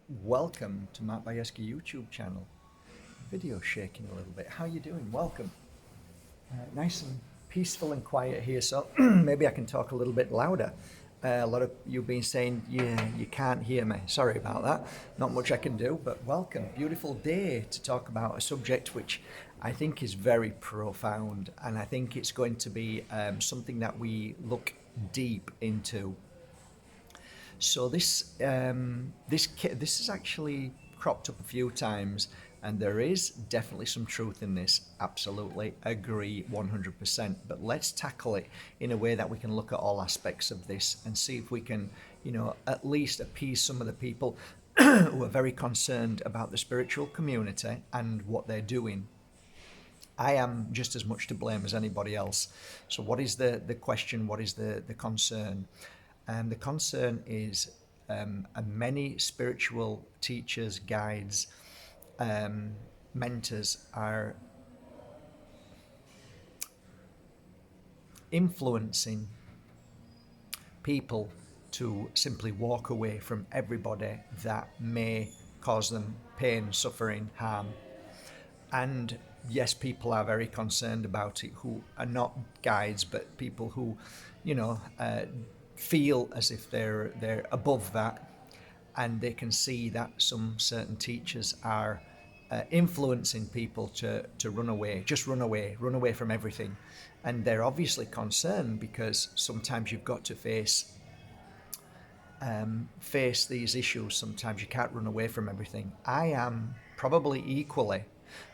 Welcome to Matt Bajerski YouTube channel. Video shaking a little bit. How you doing? Welcome. Nice and peaceful and quiet here, so maybe I can talk a little bit louder. A lot of you have been saying, yeah, you can't hear me. Sorry about that. Not much I can do, but welcome. Beautiful day to talk about a subject which I think is very profound, and I think it's going to be something that we look deep into. So this has actually cropped up a few times, and there is definitely some truth in this. Absolutely agree 100%. But let's tackle it in a way that we can look at all aspects of this and see if we can, at least appease some of the people who are very concerned about the spiritual community and what they're doing. I am just as much to blame as anybody else. So, what is the question? What is the concern? And the concern is many spiritual teachers, guides, mentors are influencing people to simply walk away from everybody that may cause them pain, suffering, harm. And yes, people are very concerned about it who are not guides, but people who, feel as if they're above that, and they can see that some certain teachers are influencing people to run away, just run away from everything. And they're obviously concerned because sometimes you've got to face these issues. Sometimes you can't run away from everything. I am probably equally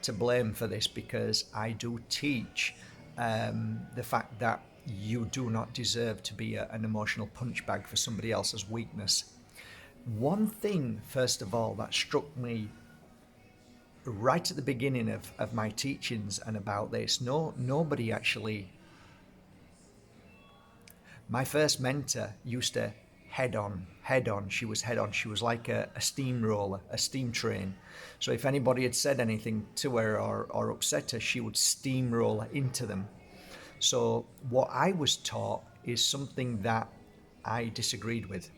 to blame for this because I do teach the fact that you do not deserve to be an emotional punch bag for somebody else's weakness. One thing, first of all, that struck me right at the beginning of my teachings and about this, nobody actually, my first mentor used to head on. She was head on. She was like a steamroller, a steam train. So if anybody had said anything to her or upset her, she would steamroll into them. So what I was taught is something that I disagreed with.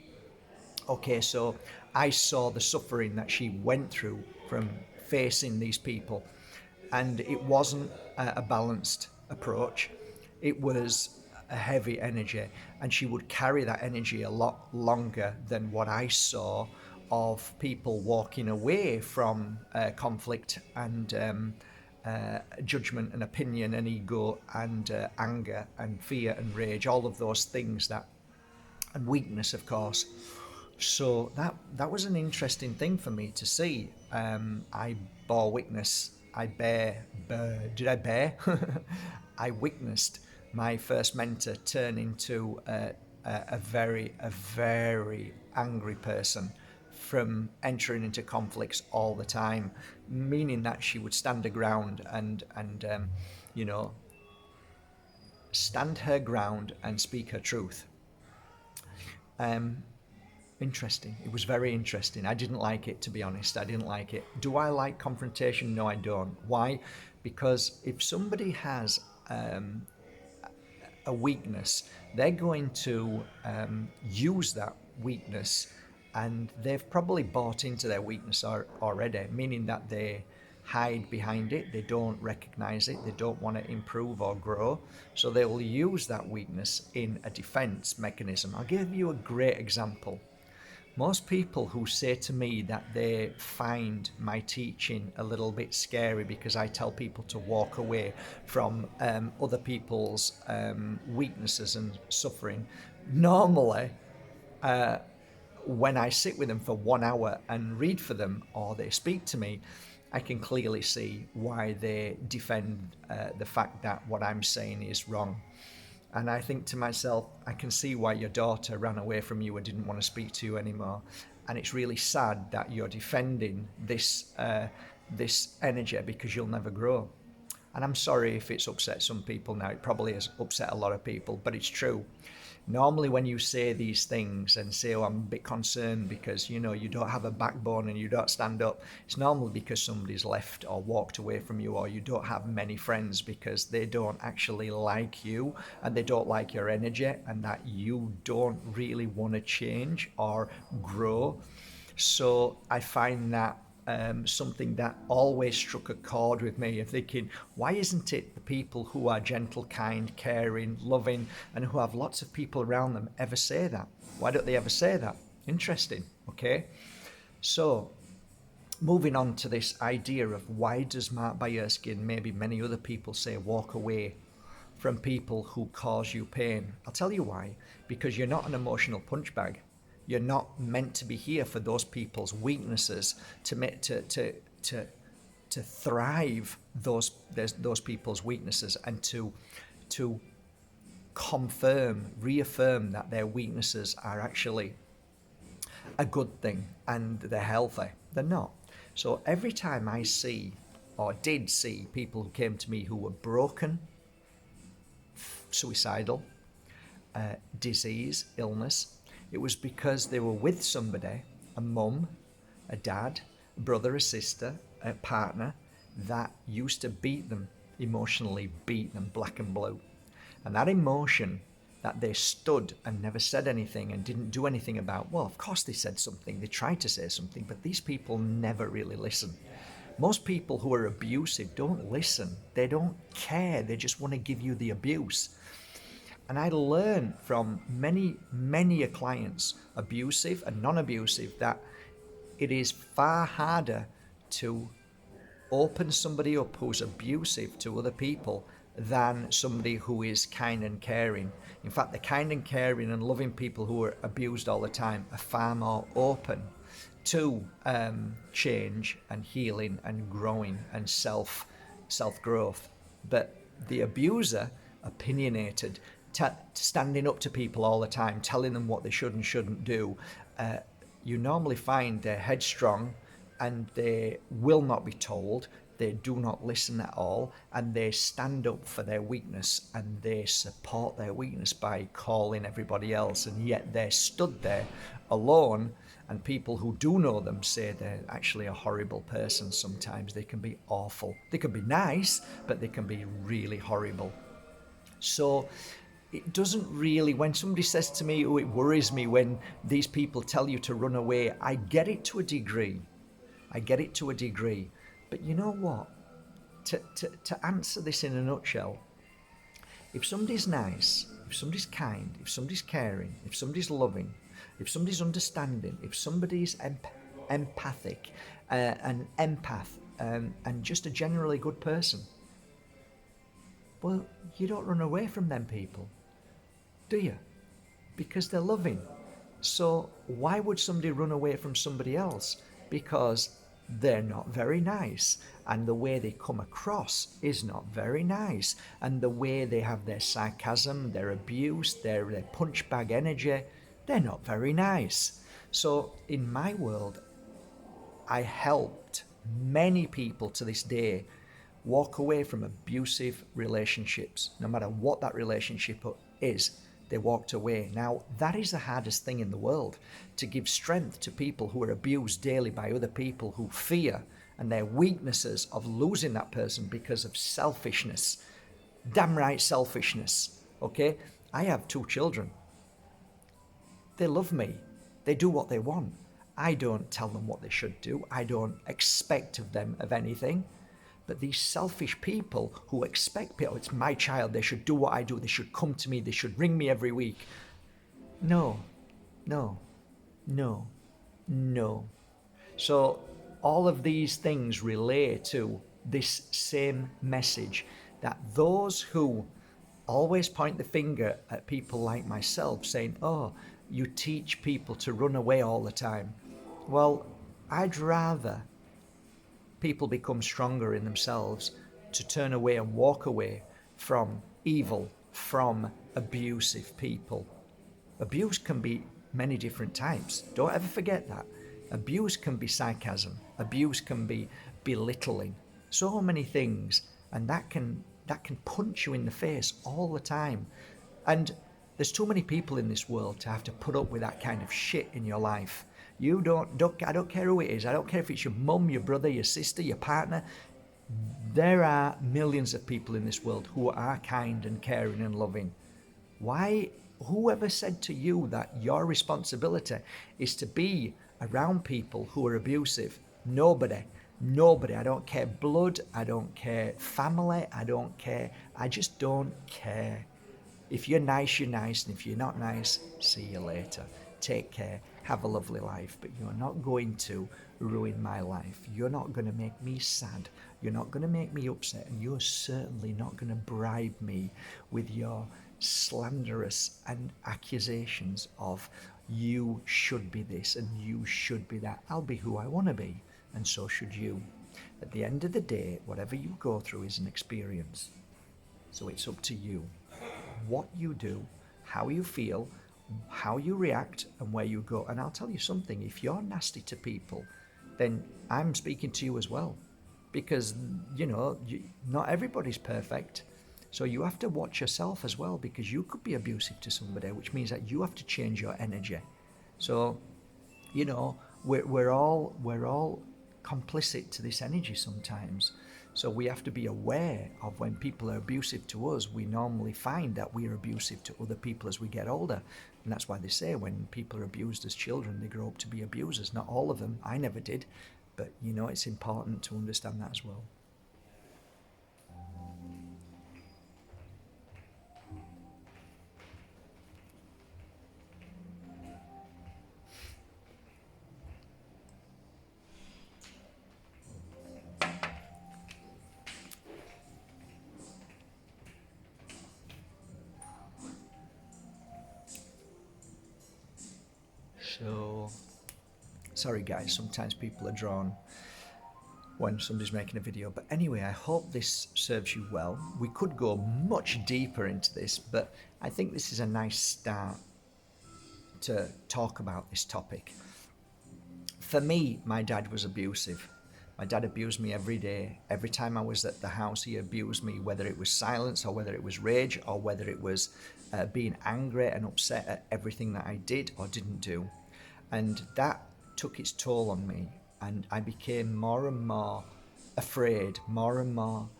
Okay, so I saw the suffering that she went through from facing these people, and it wasn't a balanced approach. It was a heavy energy, and she would carry that energy a lot longer than what I saw of people walking away from conflict and judgment and opinion and ego and anger and fear and rage, all of those things that, and weakness, of course. So that was an interesting thing for me to see. I bore witness. Did I bear? I witnessed my first mentor turn into a very angry person from entering into conflicts all the time, meaning that she would stand her ground and you know stand her ground and speak her truth. Interesting. It was very interesting. I didn't like it, to be honest. I didn't like it. Do I like confrontation? No, I don't. Why? Because if somebody has a weakness, they're going to use that weakness, and they've probably bought into their weakness already, meaning that they hide behind it, they don't recognize it, they don't want to improve or grow, so they will use that weakness in a defense mechanism. I'll give you a great example. Most people who say to me that they find my teaching a little bit scary because I tell people to walk away from other people's weaknesses and suffering, normally when I sit with them for 1 hour and read for them or they speak to me, I can clearly see why they defend the fact that what I'm saying is wrong. And I think to myself, I can see why your daughter ran away from you and didn't want to speak to you anymore. And it's really sad that you're defending this energy because you'll never grow. And I'm sorry if it's upset some people now. It probably has upset a lot of people, but it's true. Normally when you say these things and say, oh, I'm a bit concerned because, you don't have a backbone and you don't stand up, it's normally because somebody's left or walked away from you, or you don't have many friends because they don't actually like you and they don't like your energy, and that you don't really want to change or grow. So I find that something that always struck a chord with me of thinking, why isn't it the people who are gentle, kind, caring, loving, and who have lots of people around them ever say that? Why don't they ever say that? Interesting, okay? So moving on to this idea of why does Mark Bajerski and maybe many other people say walk away from people who cause you pain? I'll tell you why. Because you're not an emotional punch bag. You're not meant to be here for those people's weaknesses to thrive those people's weaknesses and to reaffirm that their weaknesses are actually a good thing and they're healthy. They're not. So every time I see or did see people who came to me who were broken, suicidal, disease, illness, it was because they were with somebody, a mum, a dad, a brother, a sister, a partner, that used to beat them, emotionally beat them black and blue. And that emotion that they stood and never said anything and didn't do anything about, well, of course they said something, they tried to say something, but these people never really listen. Most people who are abusive don't listen. They don't care. They just want to give you the abuse. And I learned from many clients, abusive and non-abusive, that it is far harder to open somebody up who's abusive to other people than somebody who is kind and caring. In fact, the kind and caring and loving people who are abused all the time are far more open to change and healing and growing and self-growth. But the abuser, opinionated, standing up to people all the time, telling them what they should and shouldn't do, you normally find they're headstrong and they will not be told. They do not listen at all, and they stand up for their weakness and they support their weakness by calling everybody else, and yet they're stood there alone, and people who do know them say they're actually a horrible person. Sometimes they can be awful. They can be nice, but they can be really horrible. So it doesn't really, when somebody says to me, oh, it worries me when these people tell you to run away, I get it to a degree. But you know what? To answer this in a nutshell, if somebody's nice, if somebody's kind, if somebody's caring, if somebody's loving, if somebody's understanding, if somebody's empathic, an empath, and just a generally good person, well, you don't run away from them people, do you? Because they're loving. So why would somebody run away from somebody else? Because they're not very nice, and the way they come across is not very nice, and the way they have their sarcasm, their abuse, their punch bag energy, they're not very nice. So in my world, I helped many people to this day walk away from abusive relationships. No matter what that relationship is, they walked away. Now, that is the hardest thing in the world, to give strength to people who are abused daily by other people who fear and their weaknesses of losing that person because of selfishness. Damn right selfishness, okay? I have 2 children. They love me. They do what they want. I don't tell them what they should do. I don't expect of them of anything. But these selfish people who expect people, it's my child, they should do what I do, they should come to me, they should ring me every week. No. So all of these things relay to this same message, that those who always point the finger at people like myself saying, oh, you teach people to run away all the time. Well, I'd rather people become stronger in themselves to turn away and walk away from evil, from abusive people. Abuse can be many different types. Don't ever forget that. Abuse can be sarcasm. Abuse can be belittling. So many things, and that can punch you in the face all the time. And there's too many people in this world to have to put up with that kind of shit in your life. I don't care who it is. I don't care if it's your mum, your brother, your sister, your partner. There are millions of people in this world who are kind and caring and loving. Why? Whoever said to you that your responsibility is to be around people who are abusive. Nobody. I don't care blood. I don't care family. I don't care. I just don't care. If you're nice, you're nice. And if you're not nice, see you later. Take care. Have a lovely life. But you're not going to ruin my life. You're not going to make me sad. You're not going to make me upset. And you're certainly not going to bribe me with your slanderous and accusations of you should be this and you should be that. I'll be who I want to be, and so should you. At the end of the day, whatever you go through is an experience. So it's up to you. What you do, how you feel, how you react, and where you go. And I'll tell you something, if you're nasty to people, then I'm speaking to you as well. Because, not everybody's perfect. So you have to watch yourself as well, because you could be abusive to somebody, which means that you have to change your energy. So, we're all complicit to this energy sometimes. So we have to be aware of when people are abusive to us. We normally find that we are abusive to other people as we get older. And that's why they say when people are abused as children, they grow up to be abusers. Not all of them. I never did. But, it's important to understand that as well. So, sorry guys, sometimes people are drawn when somebody's making a video. But anyway, I hope this serves you well. We could go much deeper into this, but I think this is a nice start to talk about this topic. For me, my dad was abusive. My dad abused me every day. Every time I was at the house, he abused me, whether it was silence or whether it was rage or whether it was being angry and upset at everything that I did or didn't do. And that took its toll on me. And I became more and more afraid, more and more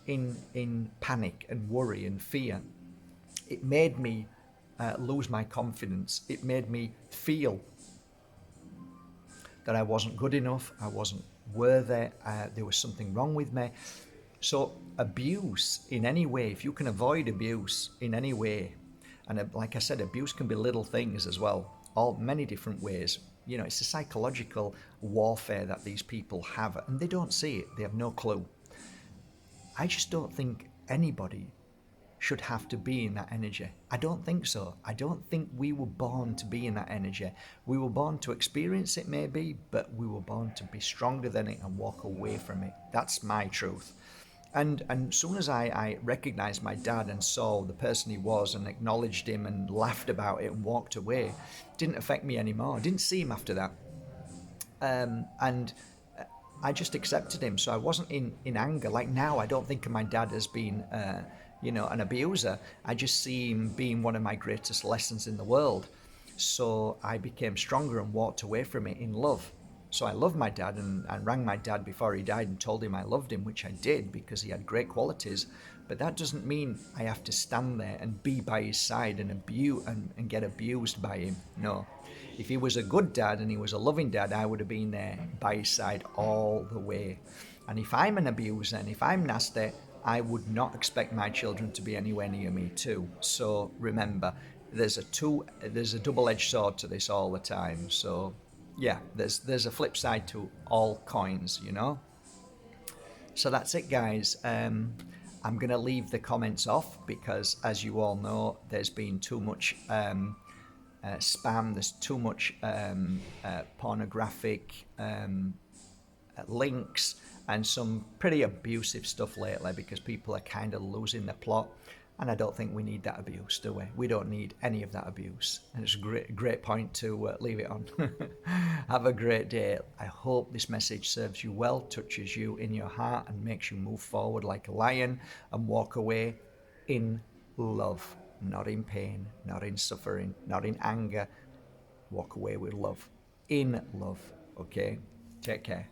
in panic and worry and fear. It made me lose my confidence. It made me feel that I wasn't good enough, I wasn't worthy, there was something wrong with me. So abuse in any way, if you can avoid abuse in any way, and like I said, abuse can be little things as well, all many different ways. It's a psychological warfare that these people have, and they don't see it, they have no clue. I just don't think anybody should have to be in that energy. I don't think so. I don't think we were born to be in that energy. We were born to experience it maybe, but we were born to be stronger than it and walk away from it. That's my truth. And as soon as I recognized my dad and saw the person he was and acknowledged him and laughed about it and walked away, it didn't affect me anymore. I didn't see him after that. And I just accepted him. So I wasn't in anger. Like now, I don't think of my dad as being an abuser. I just see him being one of my greatest lessons in the world. So I became stronger and walked away from it in love. So I loved my dad and rang my dad before he died and told him I loved him, which I did because he had great qualities. But that doesn't mean I have to stand there and be by his side and abuse and get abused by him. No. If he was a good dad and he was a loving dad, I would have been there by his side all the way. And if I'm an abuser and if I'm nasty, I would not expect my children to be anywhere near me too. So remember, there's a double-edged sword to this all the time. So yeah, there's a flip side to all coins, So that's it, guys. I'm going to leave the comments off because, as you all know, there's been too much spam. There's too much pornographic links and some pretty abusive stuff lately because people are kind of losing the plot. And I don't think we need that abuse, do we? We don't need any of that abuse. And it's a great point to leave it on. Have a great day. I hope this message serves you well, touches you in your heart, and makes you move forward like a lion and walk away in love, not in pain, not in suffering, not in anger. Walk away with love, in love, okay? Take care.